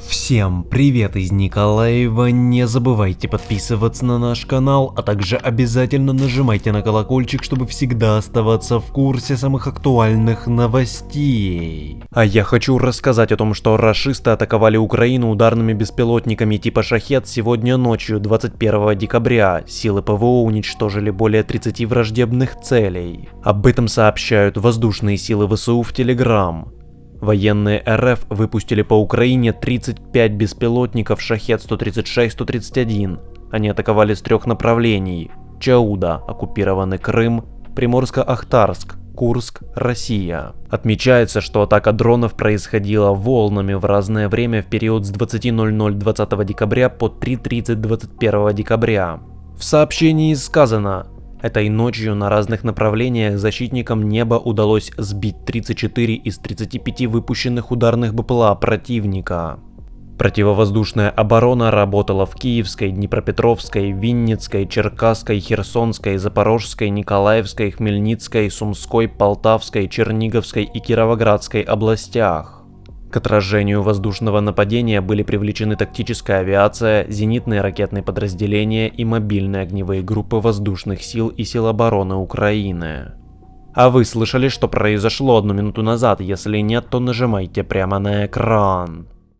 Всем привет из Николаева, не забывайте подписываться на наш канал, а также обязательно нажимайте на колокольчик, чтобы всегда оставаться в курсе самых актуальных новостей. А я хочу рассказать о том, что рашисты атаковали Украину ударными беспилотниками типа «Шахед» сегодня ночью, 21 декабря. Силы ПВО уничтожили более 30 враждебных целей. Об этом сообщают воздушные силы ВСУ в Telegram. Военные РФ выпустили по Украине 35 беспилотников «Шахед-136-131». Они атаковали с трех направлений: Чауда, оккупированный Крым, Приморско-Ахтарск, Курск, Россия. Отмечается, что атака дронов происходила волнами в разное время в период с 20:00 20 декабря по 3:30 21 декабря. В сообщении сказано: этой ночью на разных направлениях защитникам неба удалось сбить 34 из 35 выпущенных ударных БПЛА противника. Противовоздушная оборона работала в Киевской, Днепропетровской, Винницкой, Черкасской, Херсонской, Запорожской, Николаевской, Хмельницкой, Сумской, Полтавской, Черниговской и Кировоградской областях. К отражению воздушного нападения были привлечены тактическая авиация, зенитные ракетные подразделения и мобильные огневые группы воздушных сил и сил обороны Украины. А вы слышали, что произошло 1 минуту назад? Если нет, то нажимайте прямо на экран.